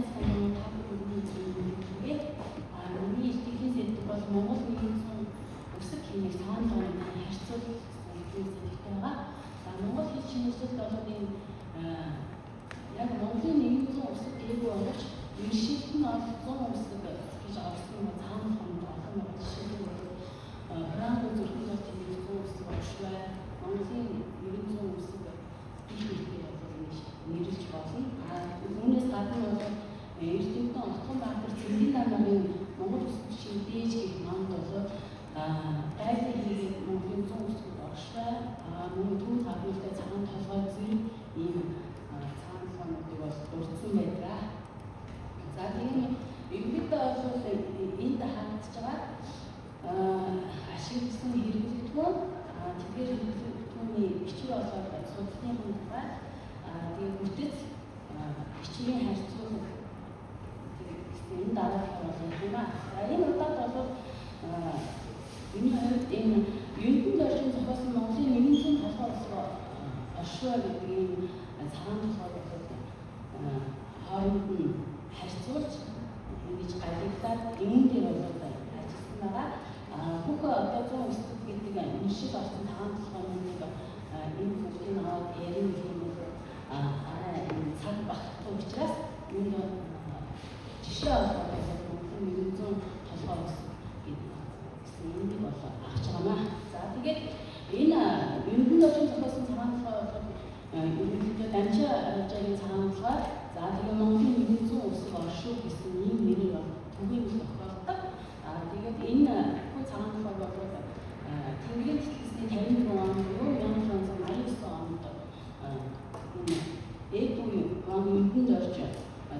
сайхан тавханд үнийг миний ихтгэл сэдв бол Монгол нийгмийн өсөг хэмээх цагаан тооны харьцуулах сэдвтэй байгаа. За Монгол хэл шинжилэлд бол энэ яг Монголын нийгмийн өсөг дээгүүр болж иршилт нь бол 100 өсөг гэж авсан нь цагаан тоонд олон байгаа жишээлбэл Франко зүрхэн тэмдэг 100 өсөг болшвэ. Монголын нийгмийн өсөг ихтэй нэрлж болно. Үүнээс гадна бол Эрдэнэтийн Отгон Баатар Цэнгэн намын Монгол үсгчийн дээж гэх манд бол гайхал хийгээд Монголын 100 өсгөд оршвэ. Мөн төв хавьтай цагаан толгой зэрэг ийм цагаан толгойнуудыг бол дурдсан байдаг. За тийм ерөнхийдөө бол энд хаагдж байгаа ашигласан хэрэглэгдэхүүн тэгэхээр хэрэглэгдэхүүний бичвэр болоод судалгааны тухай тэгээд бүтэц бичгийн харьцуулах энэ дараах бол юм аа. Энэ удаад бол энэ хувьд энэ юунд орчин зохиосон Монголын нийгмийн толгой оршвэ гэдэг энэ цагаан толгой бол хооронд нь харьцуулж ингэж гайхалтай энэ дээр бол ажилласан байгаа. Бүх одоо 100 өсөлт гэдэг энэ шиг болсон цагаан толгойнуудыг энэ бүхнийг аваад ярих юм цаг багтах учраас энэ жишээ олох нэг 100 толгой өсөлт гэсэн энийг бол авч байгаамаа. За тэгээд энэ ерөнхийдөө орчин зохиосон цагаан толгой бол ерөнхийдөө дамжаа аржаагийн цагаан толгой. За тэгээд Монголын 100 өсөг оршуу гэсэн ийм нэрээр бол түгээн тохиолдог. Тэгээд энэ хүн цагаан толгой бол Тэнгэрийн тэтгэсний 54 он буюу 1989 онд энэ буюу Монголд орж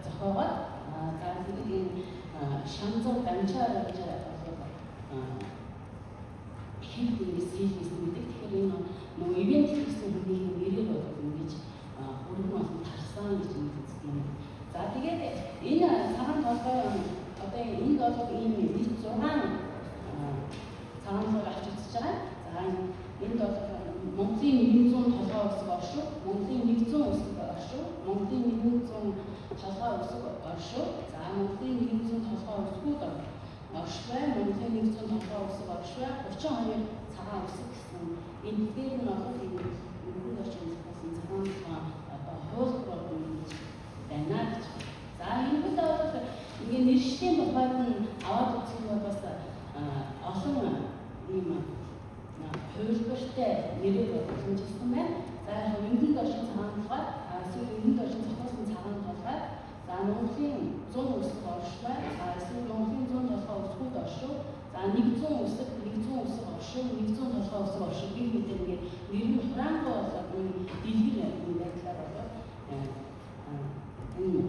зохиогоод за тэгээд энэ шанзуу дамжаа аржаа хийх сэйлээс мэдээ. Тэгэхээр энэ нөгөө ивент хийсэн хүний нэрээр бол ингэж өргөн олон тарсан гэж үздэг юм. За тэгээд энэ цагаан толгой одоо энд бол ийм 6 цагаан толгой авч үзэж байгаа. За энд бол Монголын 100 толгой өсөг оршуу, Монголын 100 өсөг оршуу, Монголын 100 толгой өсөг оршуу, за Монголын 100 толгой өсгүүд оршвэ, Монголын 100 толгой өсөг оршвэ, 32 цагаан өсөг гэсэн энэ дээр нь олон юм орчин зохиосон цагаан толгой одоо хуулбар гэж байна гэж. За энэ бол ингээд нэршлийн тухайд нь аваад үзэх нь бас олон ийм хувилбартай нэрээр боломжтой байна. За ерөнхийд орчин цагаан толгой, эсвэл ерөнхийд орчин зохиосон цагаан толгой, за Монголын 100 өсөг оршвэ, эсвэл Монголын 100 толгой өсгүүд оршуу, за 100 өсөг, 100 өсөг оршуу, 100 толгой өсөг оршуу гэх мэт ингээд нэр нь Франко болоод дэлгэр юм байдлаар болоод энэ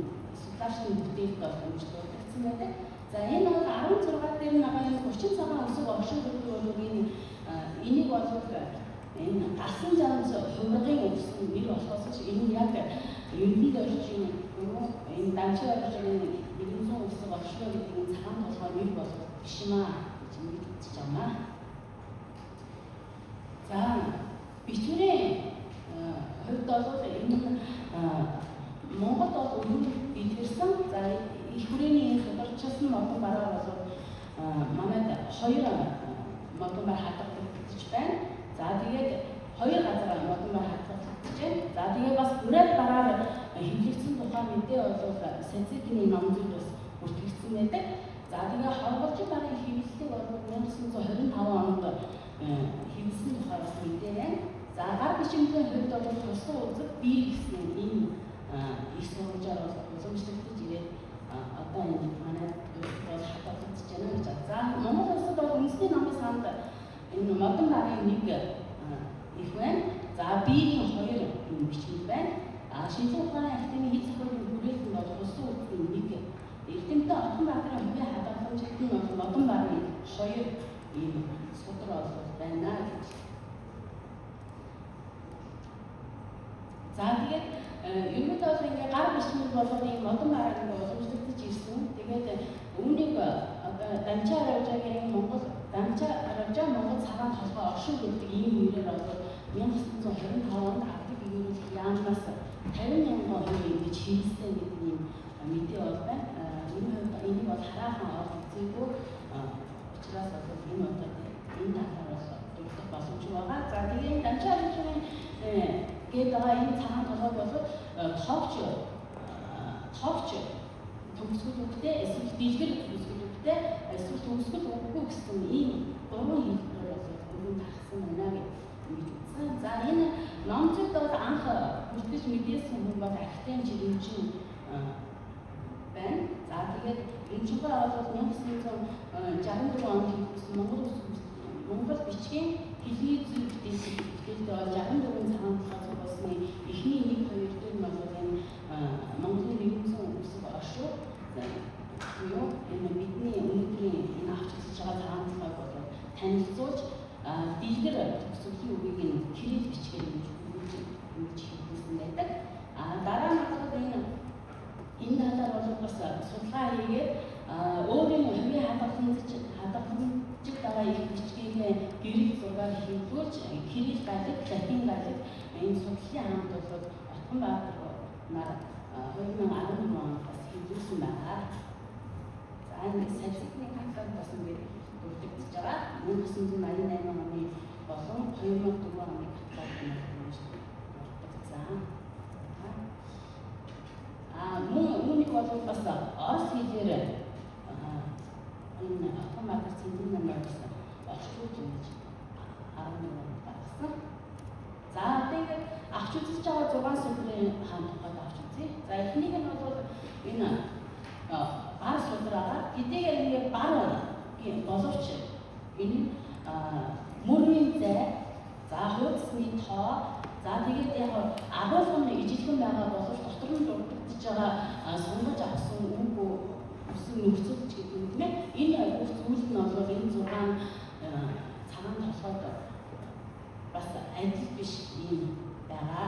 судлаачны бүтээлд боломжтой байдаг. За энэ бол 16 дээр нь байгаа юм 30 цагаан өсөг оршуу гэдэг бол энийг бол энэ гасан замс хувиргын өссөн нэр болохоос энэ яг ерөнхийд орчин энэ дамжаа орчны 100 өсөг оршуу гэдэг энэ цагаан толгой нэр болох биш юм аа гэж мэдчихэж байна. За бичвэрийн хувьд бол энэ Монгол бол өнөөдөр илэрсэн. За их хүрээний сударчилсан модон бараа бол манайд 2 модон бар хадгалагдаж байна. За тэгээд 2 газар модон бар хадгалагдаж байна. За тэгээд бас бүрээд бараар хэвлэгдсэн тухай мэдээ бол Сацикийн ном зүйл бас бүртгэгдсэн байдаг. За тэгээд хорволжин бараа хэвлэлтийг бол 1925 онд хэвлсэн тухай бас мэдээ байна. За гар бичмэлийн хувьд бол тусгай үзэг бие гэсэн ийм их сурвалжаар уламжлагдаж ирээд одоо энэ манай бол хадгалагдаж байна гэж. За Монгол улсад бол үндэсний намын санд энэ модон барийн нэг их байна. За биеийн 2 бичмэл байна. Шинжлэх ухааны академийн эд зохиолын хүрээлэн бол тусгай үзгийн нэг. Эрдэнэтийн Отгон Баатарын хувийн хадгаламжид нь бол модон барийн 2 ийм судар бол байна гэж. За тэгээд ерөнхийдөө бол ингээ гар бичмэл болгоны модон бараг ингээ уламжлагдаж ирсэн. Тэгээд үүнийг одоо дамжаа аржаагийн Монгол цагаан толгой оршуу гэдэг ийм нэрээр бол 1925 онд авдаг гэрүүлэх яамнаас 50,000 хүн ингэж хийсэн гэдэг ийм мэдээ бол байна. Энийг бол хараахан олж үзээгүй учраас бол энэ удаад энэ талаар бол дурдах боломж байгаа. За тэгээд дамжаа хэлжээ гээд байгаа энэ цагаан толгой бол товч төгсгөлүүдтэй эсвэл дэлгэр төгсгөлүүдтэй эсвэл төгсгөл өгөхгүй гэсэн ийм гурван хэлбэр бол өргөн тархсан байна гэж үзсэн. За энэ номцод бол анх бүртгэж мэдээсэн хүн бол Ахтын жирэмчин байна. За тэгээд энэ ч бол 1964 онд хийсэн Монгол бичгийн хэлний зүйл бүтээлд бол 64 цагаан толгой болсны эхний 1-2 дээр нь бол энэ Монголын нэгдсэн үсэг оршуу энэ бидний өнөөдрийн энэ авч үзэж байгаа цагаан толгойг бол танилцуулж дэлгэр төгсгөлийн үгийг нь кирилл бичгээр ингэж хэлсэн байдаг. Дараа нь бол энэ талаар бол бас судалгаа хийгээд өөрийн хувийн хадгаламжид байгаа их бичгийг гэрэл зургаар хэлбүүлж кирилл галиг, латин галиг энэ судлалын хамт бол Отгонбаатар нар 2011 онд бас хэлүүлсэн байна. За энэ сальсны хатгаар бас ингээд бүрдэгдэж байгаа. 1988 оны болон 2004 оны хатгаар бүрдэгдсэн. Үүнийг бол бас орос хэлээр энэ Отгонбаатар цэнтрийн намаар бас орчуулж ингэж 11 онд гаргасан. За тэгээд авч үзэж байгаа 6 судрын хаан тухайд авч үзье. За эхнийг нь бол энэ бар судраа хэдийгээр нэг бар боловч энэ мөрийн зай, за хуудасны тоо, за тэгээд яг агуулгын ижилхэн байгаа боловч дотор нь дурдж байгаа сонгож авсан үг өсөн нөхцөлч гэдэг юм тийм ээ. Энэ бүх зүйл нь бол энэ 6 цагаан толгойд бас адил биш юм байгаа.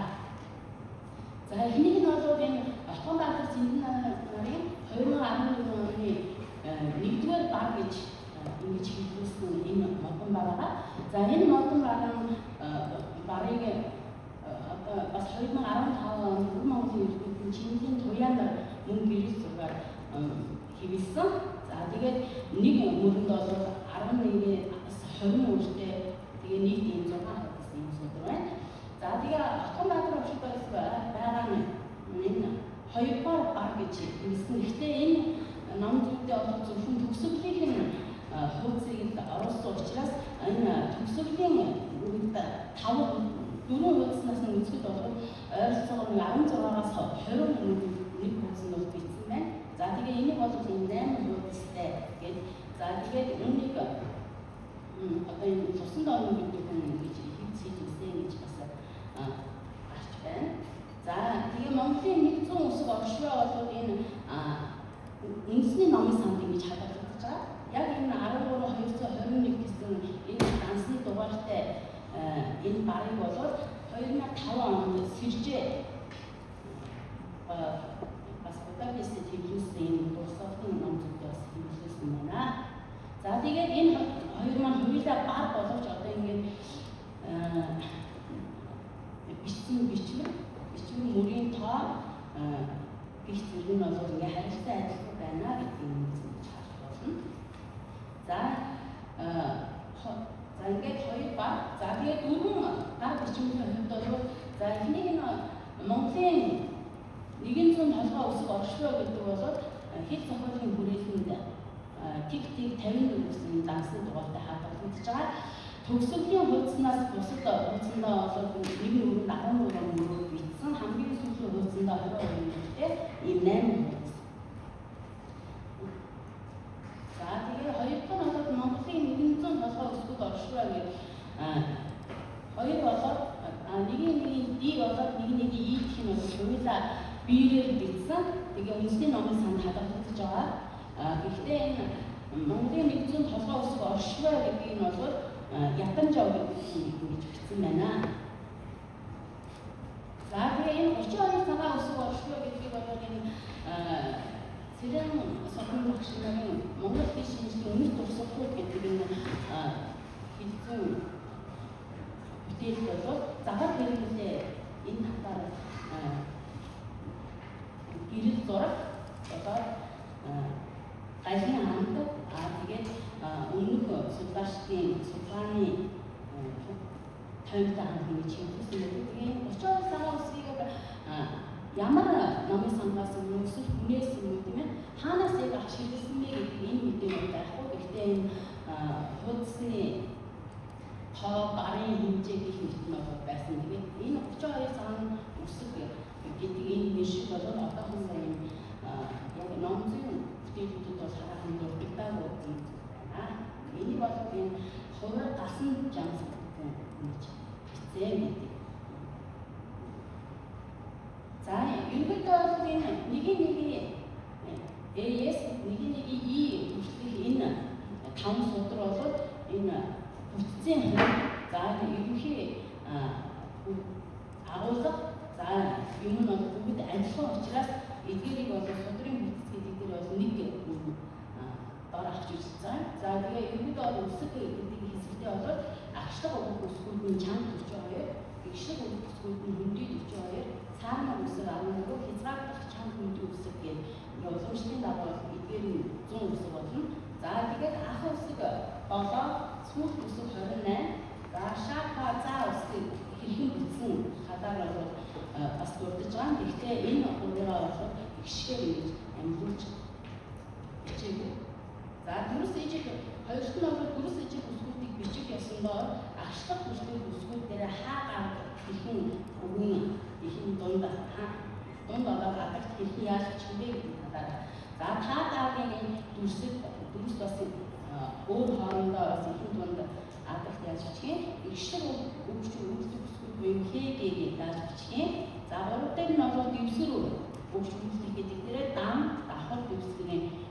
За эхнийг нь бол энэ Отгонбаатар цэнтрийн нарын 2011 оны 1-р баг гэж ингэж хэлсэн энэ модон байгаа. За энэ модон барыг бас 2015 онд Монголын иргэдийн Чингисийн Туяанаар мөн гэрэл зургаар хэвлэсэн. За тэгээд нэг мөрөнд бол 11-20 үртэй тэгээ нийт ийм 6 гэсэн юм судар байна. За тэгээ Отгонбаатар авшигаас байгаа нь энэ 2-р баг гэж хэлсэн. Гэхдээ энэ ном зүйлдээ бол зөвхөн төгсгөлийн хуудсыг оруулсан учраас энэ төгсгөлийн үед 4 хуудаснаас нь үзэхэд бол ойролцоогоор 16-аас 20 нэг хуудас нь бол бичсэн байна. За тэгээ энийг бол энэ 8 хуудастай гэдэг. За тэгээд үүнийг одоо энэ тусан дооны гэдэг нь гэж хэлсэн гэж бас гарч байна. За тэгээ Монголын нэгдсэн үсэг оршуу бол энэ үндэсний номын санд ингэж хадгалагдаж байгаа. Яг энэ 13-221 гэсэн энэ дансны дугаартай энэ барыг болоод 2005 онд сэржээ бас Будапештэд хэвлүүлсэн энэ дурсгалын ном зүйлээ бас хэвлүүлсэн байна. За тэгээд энэ хоёр маань хоёулаа бар боловч одоо ингээд бичвэр мөрийн тоо гих зэрэг нь бол ингээд харилцаа адилхан байна гэдэг юм харж болно. За ингээд хоёр баг. За тэгээд 4 гар бичвэрийн хувьд бол за эхнийг нь Монголын 100 толгой үсэг оршуу гэдэг бол хэл зохиолын хүрээлэнд тиг 54 гэсэн дансны дугаартай хадгалагдаж байгаа. Төгсгөлийн хуудаснаас бусад хуудсандаа бол нэг өрөнд 13 мөрөөр бичсэн. Хамгийн сүүлийн хуудсандаа 22 мөртэй ийм 8 хуудас. За тэгээ хоёрдугаар нь бол Монголын 100 толгой үсгүүд оршуу гэдэг хоёр болоод нэг D болоод нэг E гэх нь бол хоёулаа биеэр бичсэн. Тэгээ үндэсний номын санд хадгалагдаж байгаа. Гэхдээ энэ Монголын 100 толгой үсэг оршуу гэдгийг нь бол ятамжаа гэж бичсэн байна. За тэгээ энэ 32 цагаан үсэг оршуу гэдгийг бол энэ Цэрэн Содон багш нарын Монгол бие шинжлэх өмнөх туршлагууд гэдэг энэ хэлсэн бүтээл бол загвар хэрэглээ энэ хатаар гэрэл зураг болоод галын хамт тэгээд өмнөх судлаачдын судалгааны тоймтой хамт гэж хэлсэн. Тэгээд 32 цагаан үсгийг ямар номын сангаас өмнө эсвэл хүнээс өмнө тийм ээ хаанаас яг авч хэлсэн бэ гэдэг энэ мэдээ байхгүй. Гэхдээ энэ хуудасны тоо гарын хэмжээ гэх мэт нь байсан. Тэгээд энэ 32 цагаан үсэг гэдэг энэ мишиг бол одоохон сая яг номын бүтээлүүдэд бол хараахан дурддаггүй юм байна. Энийг бол энэ хувраг гасан жамс гэж хэвчээ гэдэг. За ерөнхийдөө энэ нэг AS нэг E хүртэх энэ 5 судар бол энэ бүтцийн за ерөнхий агуулга за юм нь бүгд адилхан учраас эдгээрийг бол судрын бүтц гэдэг дээр бол нэг дор авч ирсэн. За тэгээ ерөнхийдөө үсэг гэдэг хэсэгтээ бол агшлага өгөх үсгүүд нь чанга 42, игшлэг өгөх үсгүүд нь хөндөд 42, цаана үсэг 14, хязгаарлах чанга хөндөд үсэг гэдэг уламжлалын дагуу эдгээр нь 100 үсэг болно. За тэгээд ах үсэг 7, сүүлх үсэг 28, за шапа за үсэг хэрхэн бүтсэн хадаар бол бас дурдж байгаа. Гэхдээ энэ урдгаа бол ихшгээр ингэж амьдуулж хичээв. За дөрөс ижил хоёрт нь бол дөрөс ижил үсгүүдийг бичих ёсондоо агшлах үсгүүд дээр хаагаар хэрхэн өгөн ихэн дунд болоод гадагт хэрхэн яаж бичих вэ гэдэг надаа. За таагийн дөрөс бас өөр хоорондоо бас ихэн дунд гадагт яаж бичих вэ? Игшлэг өгч үлдэх үсгүүд буюу хээгээ яаж бичих вэ? За гурав дээр нь бол дэвсгэр өгч үлдэх гэдэг дээрээ дан давхар дэвсгэрийн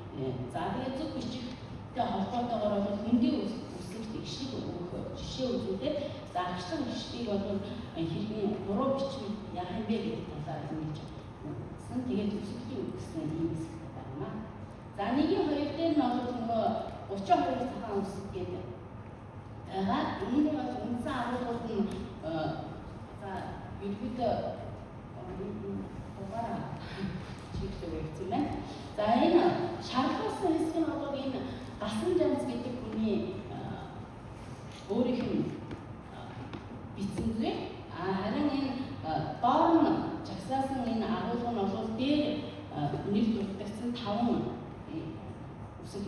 за тэгээд зөв бичихтэй холбоотойгоор бол хөндөй үсэгт игшлэг өгөх жишээ үзүүлээд за агшлах игшлийг бол хэрхэн буруу бичиж яах юм бэ гэдэг талаар ингэж сэн тэгээд үсэгтийн үгсэн юм хэсэг байна. За нэгийн хоёр дээр нь бол нөгөө 32 цагаан үсэг гэдэг байгаа. Үүнийг бол үндсэн агуулгууд нь за ерөнхийдөө чиглэлтэй байна. За энэ шаардлуулсан хэсэг нь бол энэ гасан жанц гэдэг хүний өөрийнх нь бичсэн зүйл. Харин энэ доор нь жагсаасан энэ агуулга нь бол дээр нэр дурдсан 5 үсэг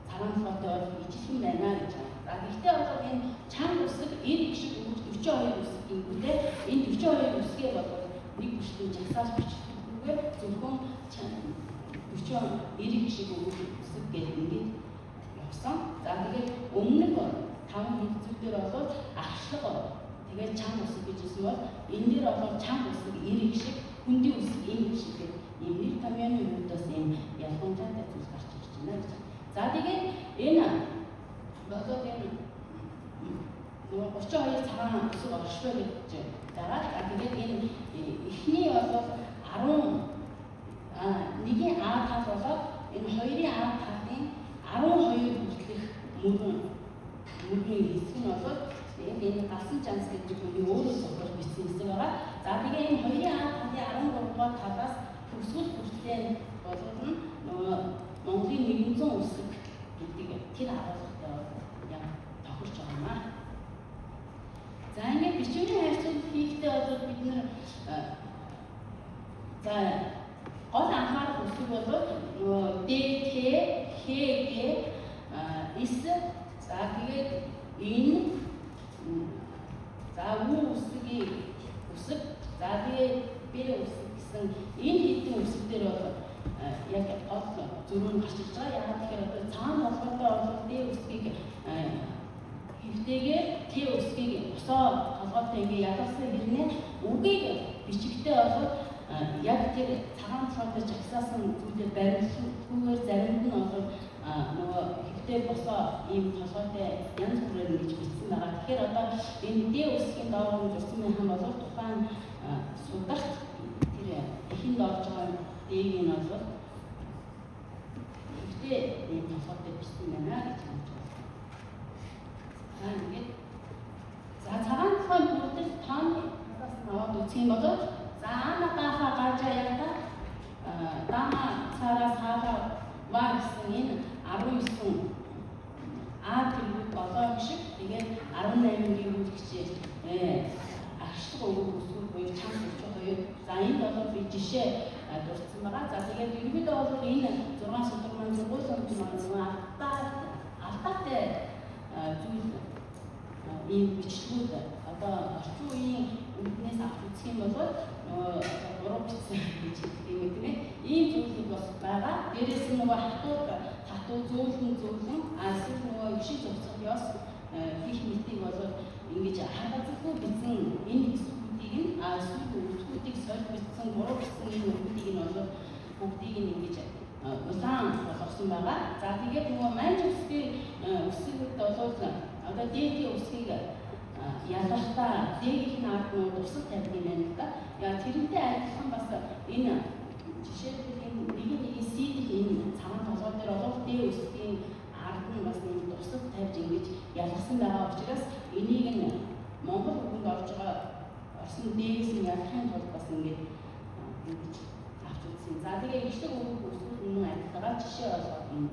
цагаан фото бол ижилхэн байна гэж байна. За гэхдээ бол энэ чанга үсэг 90 шиг 42 үсэг гингүүтэй энэ 42 үсгээ бол нэг бүшгийн жагсаалж бичихгүйгээр зөвхөн 40 шиг үсэг гэдэг ингээд явсан. За тэгээд өмнөх 5 хэсэгдэр бол агшлага тэгээд чанга үсэг гэж хэлсэн бол энэ дээр бол чанга үсэг 90 шиг хөндөй үсэг энэ шиг ийм нэр томьёоны хувьдаас ийм ялгамжаатай зүйл гарч ирж байна гэж. За тэгээд энэ болоод энэ 32 цагаан үсэг оршлоо гэж байгаа. За тэгээд энэ эхний бол 1-ийн А тал болоод энэ 2-ийн А талын 12 хүртэлх мөрний хэсэг нь бол энэ гасан жанц гэдэг нь өөрөө судлаж бичсэн хэсэг байгаа. За тэгээ энэ 2-ийн А талын 13 дугаар талаас төгсгөл хүртэл болоод нь нөгөө Монголын 100 үсэг гэдэг тэр агуулгатай яг тохирч байгаа юм аа. За ингээд бичвэрийн харьцуулт хийхдээ бол бид нэр за гол анхаарах үсэг бол ДТ, ХГ, С за тэгээд энэ за үсгийн үсэг за тэгээд Б үсэг гэсэн энэ хэдэн үсэг дээр бол яг гол зөрүүн гарч ирж байгаа. Яагаад гэхээр одоо цаана холбоотой бол Д үсгийг хэвтэйгээр Т үсгийг босоо холбоотой ингээ ялгасан хэрнээ үгийг бичгтээ бол яг тэр цагаан цолтой жагсаасан зүйлээр баримтлахгүйгээр заримд нь бол нөгөө хэвтэй босоо ийм толгойтой янз бүрээр ингэж бичсэн байгаа. Тэгэхээр одоо энэ Д үсгийн доогуур зурсан байх юм бол тухайн сударт тэр эхэнд орж байгаа Д-ийг нь бол хэвтэй ийм толгойтой бичсэн байна гэж хэлж байна. Ингээд за цагаан цолтой бүрдэл тооны бас наваад үзэх юм бол за ана баха гаржаа ята дама цараас энэ 19 тэргүүд болоо шиг тэгээд 18-ийн үйлчлэгч агшлах өгөх үсгүүд буюу чанга 32. За энд бол би жишээ дурдсан байгаа. За тэгээд ерөнхийдөө бол энэ 6 судраг маань зургуулсан алдаатай зүйл ийм бичлэгүүд одоо орчин үеийн үднээс авч үзэх юм бол уруу бичсэн гэж хэлдэг юм тийм ээ. Ийм зүйлүүд бас байгаа. Дээрээс нь нөгөө хатуу зөөлөн эсвэл нөгөө өвшин зурцах ёс хийх мэтийг бол ингэж хангалтгүй бичсэн энэ хэсгүүдийг нь сүлгүүдийг сольж бичсэн буруу бичсэн энэ үгүүдийг нь бол бүгдийг нь ингэж улаан болгосон байгаа. За тэгээд нөгөө манж үсгийг бол одоо дээдийн үсгийг ялгахдаа дээдийн ард нь тусал тавьдаг юм байна л да. Яа тэрнтэй адилхан бас энэ жишээлбэл нэг сийдэл энэ цагаан толгой дээр олох дээд үсгийн ард нь бас нэг тусал тавьж ингэж ялгасан байгаа учраас энийг нь Монгол үгэнд орж байгаа орсон дээрээс нь ялгахын тулд бас ингэж авч үзсэн. За тэгээ ишлэг үг үсгүүд нь адилхан жишээ болгоод энэ.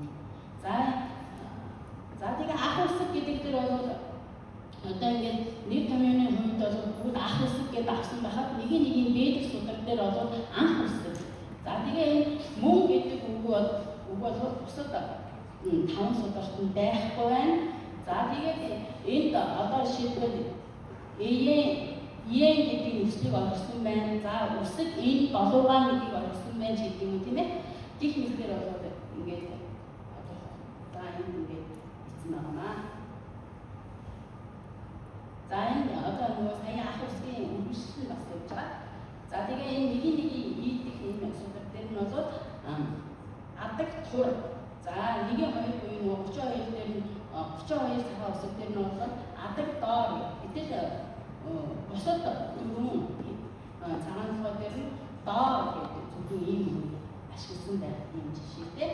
За тэгээ ах үсэг гэдэг дээр бол одоо ингээд нэг томьёоны хувьд бол бүгд ах үсэг гэдээ авсан байхад нэг дээд судраг дээр бол анх үсэг. За тэгээ энэ мөн гэдэг үг бол бусад 5 сударт нь байхгүй байна. За тэгээд энд одоо жишээлбэл Иен гэдэг үслийг олгосон байна. За үсэг энэ долуугаа нэгийг олгосон байна гэдэг юм тийм ээ. Гэх мэтээр бол ингээд за энэ ингээд бичсэн байна. За энэ одоо нөгөө сая ах үсгийн үргэлжлэл бас явж байгаа. За тэгээ энэ нэг ийдэх юм судраг дээр нь бол адаг тур. За 1-2 буюу нөгөө 32 дээр нь 32 цагаан үсэг дээр нь бол адаг доор гэтэл бусад дөрвөн цагаан толгой дээр нь доор гэдэг зөвхөн ийм үг ашигласан байх юм жишээтэй.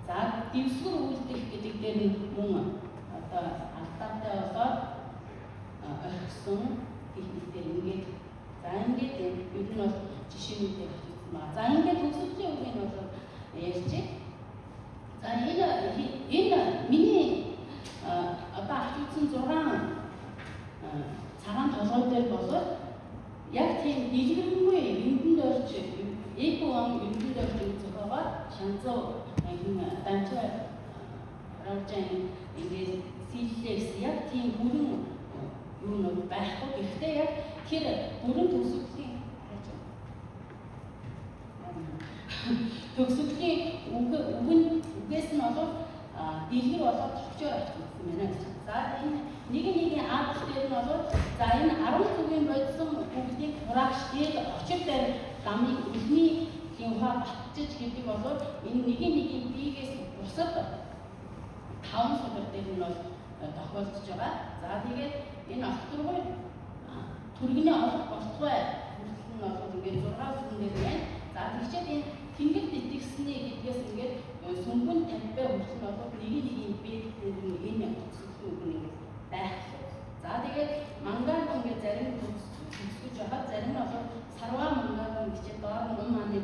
За дэвсгэр үйлдэх гэдэг дээр нь мөн одоо алдаатай болоод орхисон гэх мэтээр ингээд за ингээд ер нь бол жишээнүүдийг авчихсан байна. За ингээд төгсгөлийн үгийг нь бол ярьчих. За энэ миний одоо авчихсан 6 цагаан толгой дээр болоод яг тийм дэлгэрэнгүй эндэн дөрж эпон эндэн дөрж зохиогоор шанцоо дамжаа равжаа ингээд силлээс яг тийм бүрэн юу нэг байхгүй. Гэхдээ яг тэр бүрэн төгсгөлийн үгээс нь бол дэлгэр болоод төвчээр авчихсан байна. За энэ нэг аадах дээр нь бол за энэ 10 үгийн бодсон бүгдийг хураагчдээд очир дээр ламыг үлний хинхаа батчиж гэдэг бол энэ нэг бигээс бусад 5 судар дээр нь бол тохиолдож байгаа. За тэгээд энэ авторгүй түргэний олох болтугай хүртэл нь бол ингээд 6 үгэн дээр байна. За тэгчээд энэ тэнгэр итгэсний гэдгээс ингээд сүмгэн тампай хүртэл нь бол нэг бэдээр энэ төгсгөл үг нэг байх. За тэгээд манган ингээд зарим төгсгөж байгаа зарим нь бол сарва манган гэж доор нь маань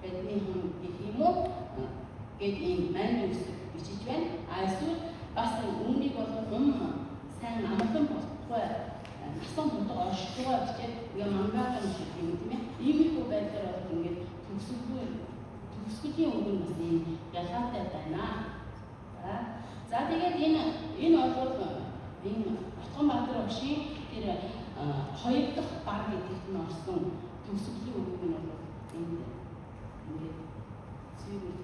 бидний хүн гэх юм уу гэд ийм мань үсэг бичиж байна. Эсвэл бас өмнөнийг бол сайн амгалан болохгүй насан турш оршихгүйгээр бичээд ингээ манган шиг юм тийм ээ. Иймэрхүү байдлаар бол ингээд төгсгөлийн үг нь бас ийм ялгаатай байна. За тэгээд энэ бол энэ Батганбаатар багшийн тэр 2 дахь баг гэдэгт нь орсон төгсгөлийн үг нь бол энэ ингээд зүйл юм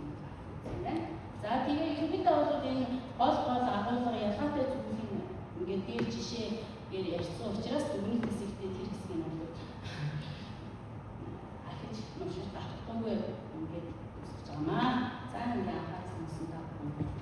байна. За тэгээ ерөнхийдөө бол энэ гол агуулга ялгаатай зүйлийг ингээд дээр жишээгээр ярьсан учраас өмнөх хэсэгтээ тэр хэсгийг нь бол ахиж нуушиж авахгүй ингээд үсгэж байгаамаа. За ингээд анхаарсан та бүхэн